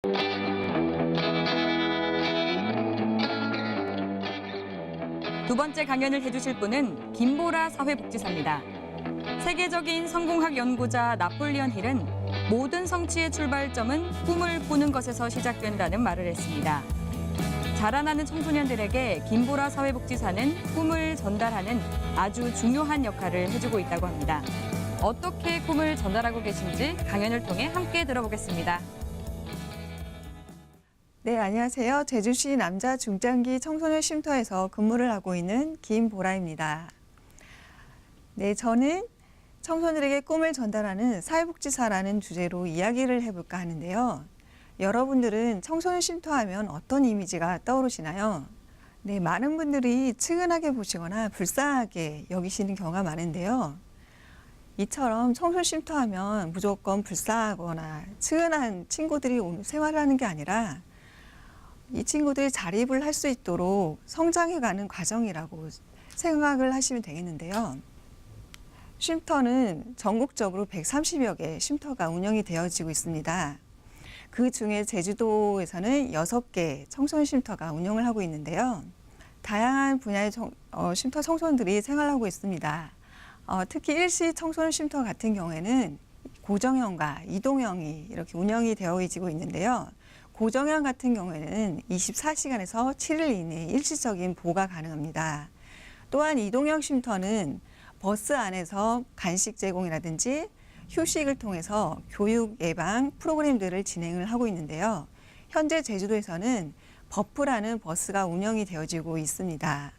두 번째 강연을 해주실 분은 김보라 사회복지사입니다. 세계적인 성공학 연구자 나폴리언 힐은 모든 성취의 출발점은 꿈을 꾸는 것에서 시작된다는 말을 했습니다. 자라나는 청소년들에게 김보라 사회복지사는 꿈을 전달하는 아주 중요한 역할을 해주고 있다고 합니다. 어떻게 꿈을 전달하고 계신지 강연을 통해 함께 들어보겠습니다. 네, 안녕하세요. 제주시 남자 중장기 청소년 쉼터에서 근무를 하고 있는 김보라입니다. 네, 저는 청소년들에게 꿈을 전달하는 사회복지사라는 주제로 이야기를 해볼까 하는데요. 여러분들은 청소년 쉼터 하면 어떤 이미지가 떠오르시나요? 네, 많은 분들이 측은하게 보시거나 불쌍하게 여기시는 경우가 많은데요. 이처럼 청소년 쉼터 하면 무조건 불쌍하거나 측은한 친구들이 오늘 생활을 하는 게 아니라 이 친구들이 자립을 할 수 있도록 성장해가는 과정이라고 생각을 하시면 되겠는데요. 쉼터는 전국적으로 130여 개의 쉼터가 운영이 되어지고 있습니다. 그 중에 제주도에서는 6개 청소년 쉼터가 운영을 하고 있는데요. 다양한 분야의 쉼터 청소년들이 생활하고 있습니다. 특히 일시 청소년 쉼터 같은 경우에는 고정형과 이동형이 이렇게 운영이 되어지고 있는데요. 고정형 같은 경우에는 24시간에서 7일 이내에 일시적인 보호가 가능합니다. 또한 이동형 쉼터는 버스 안에서 간식 제공이라든지 휴식을 통해서 교육 예방 프로그램들을 진행을 하고 있는데요. 현재 제주도에서는 버프라는 버스가 운영이 되어지고 있습니다.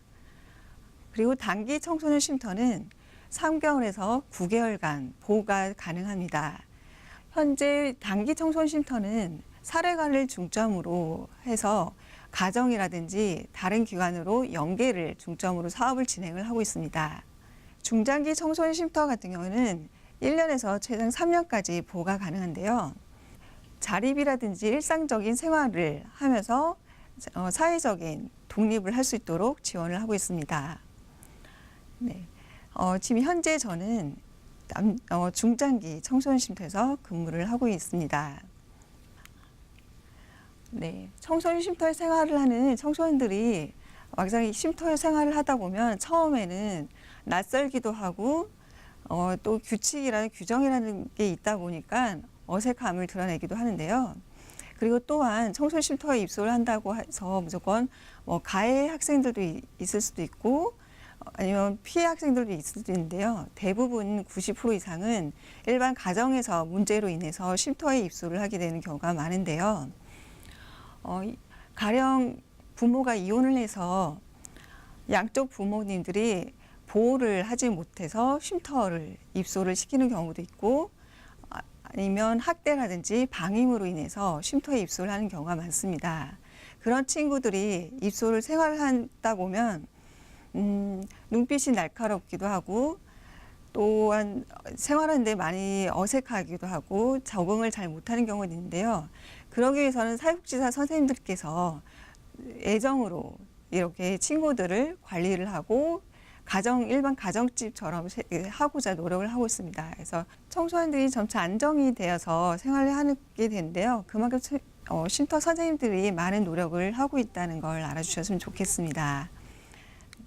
그리고 단기 청소년 쉼터는 3개월에서 9개월간 보호가 가능합니다. 현재 단기 청소년 쉼터는 사례관을 중점으로 해서 가정이라든지 다른 기관으로 연계를 중점으로 사업을 진행을 하고 있습니다. 중장기 청소년 쉼터 같은 경우는 1년에서 최장 3년까지 보호가 가능한데요. 자립이라든지 일상적인 생활을 하면서 사회적인 독립을 할 수 있도록 지원을 하고 있습니다. 네. 지금 현재 저는 중장기 청소년 쉼터에서 근무를 하고 있습니다. 네, 청소년 쉼터에 생활을 하는 청소년들이 막상 이 쉼터에 생활을 하다 보면 처음에는 낯설기도 하고 또 규칙이라는 규정이라는 게 있다 보니까 어색함을 드러내기도 하는데요. 그리고 또한 청소년 쉼터에 입소를 한다고 해서 무조건 가해 학생들도 있을 수도 있고 아니면 피해 학생들도 있을 수도 있는데요. 대부분 90% 이상은 일반 가정에서 문제로 인해서 쉼터에 입소를 하게 되는 경우가 많은데요. 가령 부모가 이혼을 해서 양쪽 부모님들이 보호를 하지 못해서 쉼터를 입소를 시키는 경우도 있고 아니면 학대라든지 방임으로 인해서 쉼터에 입소를 하는 경우가 많습니다. 그런 친구들이 입소를 생활하다 보면 눈빛이 날카롭기도 하고 또한 생활하는데 많이 어색하기도 하고 적응을 잘 못하는 경우가 있는데요. 그러기 위해서는 사회복지사 선생님들께서 애정으로 이렇게 친구들을 관리를 하고 일반 가정집처럼 하고자 노력을 하고 있습니다. 그래서 청소년들이 점차 안정이 되어서 생활을 하게 되는데요. 그만큼 쉼터 선생님들이 많은 노력을 하고 있다는 걸 알아주셨으면 좋겠습니다.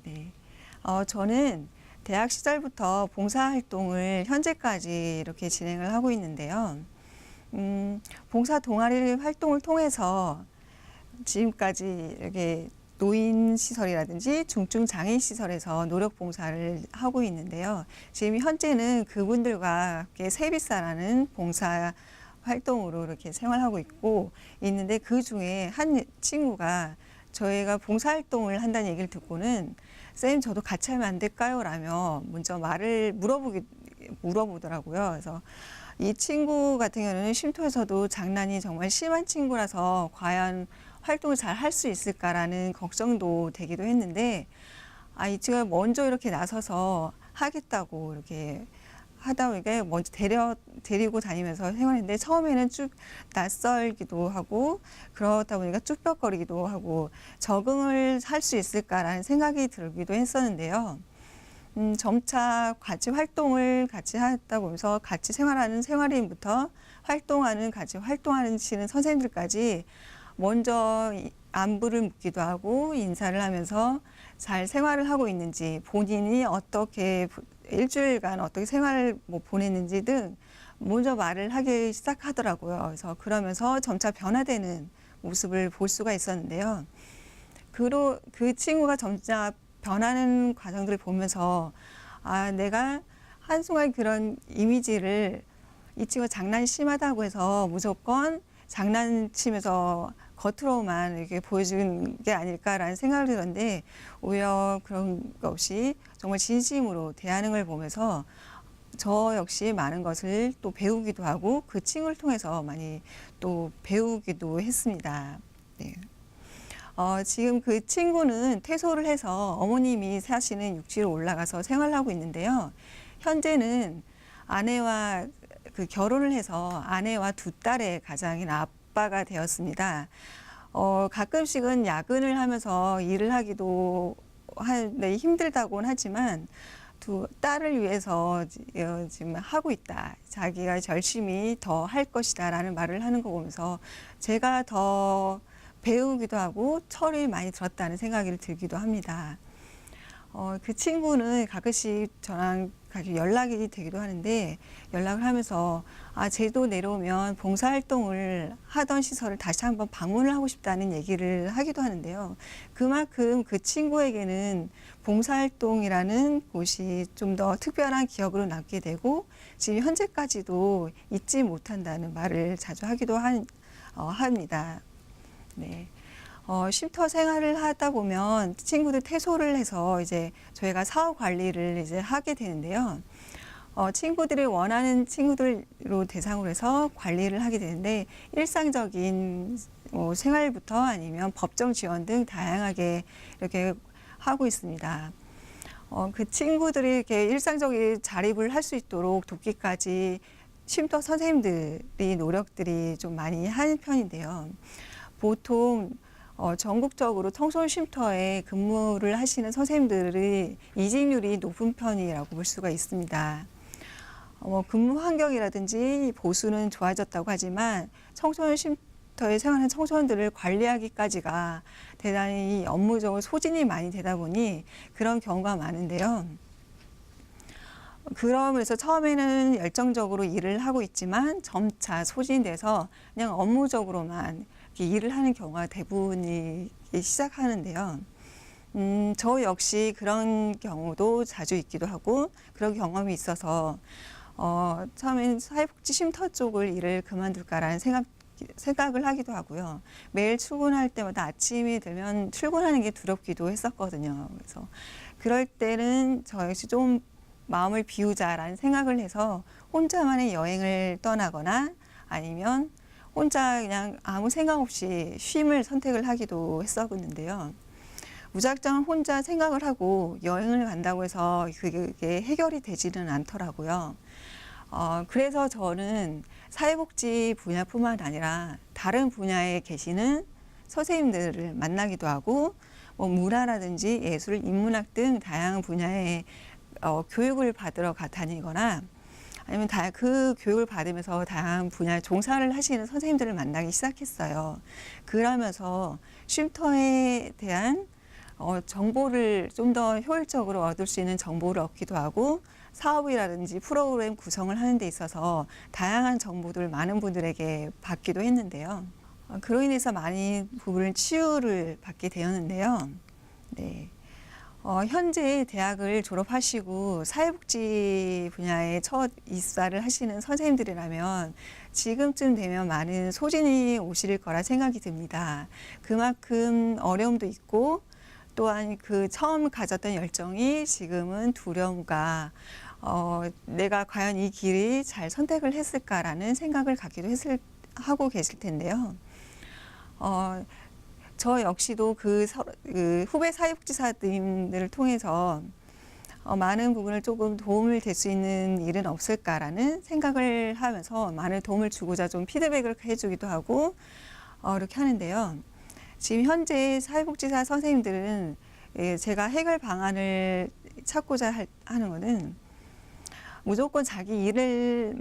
네. 저는 대학 시절부터 봉사활동을 현재까지 이렇게 진행을 하고 있는데요. 봉사 동아리 활동을 통해서 지금까지 이렇게 노인 시설이라든지 중증 장애인 시설에서 노력 봉사를 하고 있는데요. 지금 현재는 그분들과 함께 세비사라는 봉사 활동으로 이렇게 생활하고 있는데 그 중에 한 친구가 저희가 봉사활동을 한다는 얘기를 듣고는 쌤 저도 같이 하면 안 될까요? 라며 먼저 말을 물어보더라고요. 그래서 이 친구 같은 경우는 쉼터에서도 장난이 정말 심한 친구라서 과연 활동을 잘 할 수 있을까라는 걱정도 되기도 했는데 이 친구가 먼저 이렇게 나서서 하겠다고 이렇게 하다 보니까 먼저 데리고 다니면서 생활했는데 처음에는 쭉 낯설기도 하고 그러다 보니까 쭈뼛거리기도 하고 적응을 할 수 있을까라는 생각이 들기도 했었는데요. 점차 같이 활동을 같이 하다 보면서 같이 생활하는 생활인부터 같이 활동하시는 선생님들까지 먼저 안부를 묻기도 하고 인사를 하면서 잘 생활을 하고 있는지, 본인이 어떻게 일주일간 어떻게 생활을 보냈는지 등 먼저 말을 하기 시작하더라고요. 그래서 그러면서 점차 변화되는 모습을 볼 수가 있었는데요. 그 친구가 점차 변하는 과정들을 보면서 내가 한순간 그런 이미지를 이 친구가 장난이 심하다고 해서 무조건 장난치면서 겉으로만 이렇게 보여준 게 아닐까라는 생각을 들었는데, 오히려 그런 것 없이 정말 진심으로 대하는 걸 보면서 저 역시 많은 것을 또 배우기도 하고 그 친구를 통해서 많이 또 배우기도 했습니다. 네. 지금 그 친구는 퇴소를 해서 어머님이 사시는 육지로 올라가서 생활하고 있는데요. 현재는 아내와 결혼을 해서 아내와 두 딸의 가장인 아빠가 되었습니다. 가끔씩은 야근을 하면서 일을 하기도 하는데 힘들다고는 하지만 두 딸을 위해서 지금 하고 있다. 자기가 열심히 더 할 것이다 라는 말을 하는 거 보면서 제가 더 배우기도 하고 철이 많이 들었다는 생각이 들기도 합니다. 그 친구는 가끔씩 저랑 연락이 되기도 하는데, 연락을 하면서 제도 내려오면 봉사활동을 하던 시설을 다시 한번 방문을 하고 싶다는 얘기를 하기도 하는데요. 그만큼 그 친구에게는 봉사활동이라는 곳이 좀 더 특별한 기억으로 남게 되고 지금 현재까지도 잊지 못한다는 말을 자주 하기도 합니다. 네. 쉼터 생활을 하다 보면 친구들 퇴소를 해서 이제 저희가 사업 관리를 이제 하게 되는데요. 친구들이 원하는 친구들로 대상으로 해서 관리를 하게 되는데, 일상적인 생활부터 아니면 법정 지원 등 다양하게 이렇게 하고 있습니다. 그 친구들이 이렇게 일상적인 자립을 할 수 있도록 돕기까지 쉼터 선생님들이 노력들이 좀 많이 하는 편인데요. 보통 전국적으로 청소년 쉼터에 근무를 하시는 선생님들의 이직률이 높은 편이라고 볼 수가 있습니다. 근무 환경이라든지 보수는 좋아졌다고 하지만 청소년 쉼터에 생활하는 청소년들을 관리하기까지가 대단히 업무적으로 소진이 많이 되다 보니 그런 경우가 많은데요. 그러면서 처음에는 열정적으로 일을 하고 있지만 점차 소진돼서 그냥 업무적으로만 일을 하는 경우가 대부분이 시작하는데요. 저 역시 그런 경우도 자주 있기도 하고 그런 경험이 있어서 처음엔 사회복지 쉼터 쪽을 일을 그만둘까라는 생각을 하기도 하고요. 매일 출근할 때마다 아침이 되면 출근하는 게 두렵기도 했었거든요. 그래서 그럴 때는 저 역시 좀 마음을 비우자라는 생각을 해서 혼자만의 여행을 떠나거나 아니면 혼자 그냥 아무 생각 없이 쉼을 선택을 하기도 했었는데요. 무작정 혼자 생각을 하고 여행을 간다고 해서 그게 해결이 되지는 않더라고요. 그래서 저는 사회복지 분야뿐만 아니라 다른 분야에 계시는 선생님들을 만나기도 하고 문화라든지 예술, 인문학 등 다양한 분야의 교육을 받으러 다니거나 아니면 그 교육을 받으면서 다양한 분야에 종사를 하시는 선생님들을 만나기 시작했어요. 그러면서 쉼터에 대한 정보를 좀 더 효율적으로 얻을 수 있는 정보를 얻기도 하고 사업이라든지 프로그램 구성을 하는 데 있어서 다양한 정보들을 많은 분들에게 받기도 했는데요. 그로 인해서 많은 부분을 치유를 받게 되었는데요. 네. 현재 대학을 졸업하시고 사회복지 분야에 첫 입사를 하시는 선생님들이라면 지금쯤 되면 많은 소진이 오실 거라 생각이 듭니다. 그만큼 어려움도 있고 또한 그 처음 가졌던 열정이 지금은 두려움과 내가 과연 이 길이 잘 선택을 했을까라는 생각을 하고 계실 텐데요. 저 역시도 그 후배 사회복지사님들을 통해서 많은 부분을 조금 도움을 될 수 있는 일은 없을까라는 생각을 하면서 많은 도움을 주고자 좀 피드백을 해주기도 하고 이렇게 하는데요. 지금 현재 사회복지사 선생님들은 제가 해결 방안을 찾고자 하는 것은 무조건 자기 일을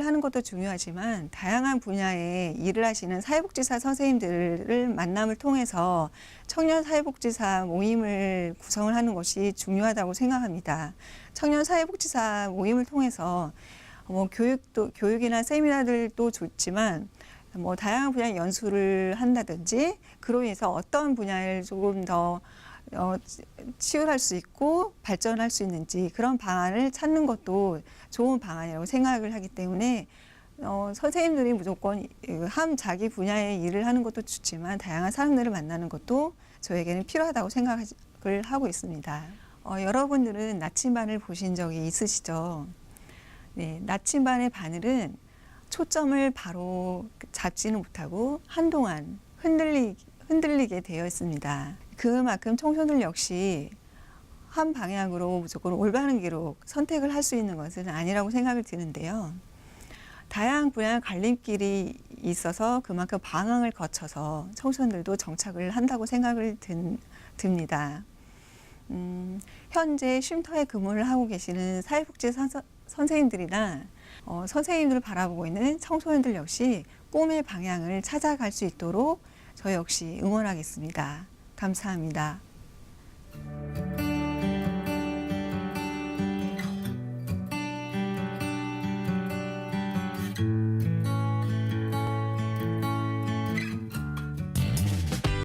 하는 것도 중요하지만 다양한 분야의 일을 하시는 사회복지사 선생님들을 만남을 통해서 청년 사회복지사 모임을 구성을 하는 것이 중요하다고 생각합니다. 청년 사회복지사 모임을 통해서 교육이나 세미나들도 좋지만 다양한 분야의 연수를 한다든지 그로 인해서 어떤 분야를 조금 더 치유할 수 있고 발전할 수 있는지 그런 방안을 찾는 것도 좋은 방안이라고 생각을 하기 때문에 선생님들이 무조건 자기 분야의 일을 하는 것도 좋지만 다양한 사람들을 만나는 것도 저에게는 필요하다고 생각을 하고 있습니다. 여러분들은 나침반을 보신 적이 있으시죠? 네, 나침반의 바늘은 초점을 바로 잡지는 못하고 한동안 흔들리게 되어 있습니다. 그만큼 청소년 역시 한 방향으로 무조건 올바른 길로 선택을 할 수 있는 것은 아니라고 생각을 드는데요. 다양한 분야의 갈림길이 있어서 그만큼 방황을 거쳐서 청소년들도 정착을 한다고 생각을 듭니다. 현재 쉼터에 근무를 하고 계시는 사회복지 선생님들이나 선생님들을 바라보고 있는 청소년들 역시 꿈의 방향을 찾아갈 수 있도록 저 역시 응원하겠습니다. 감사합니다.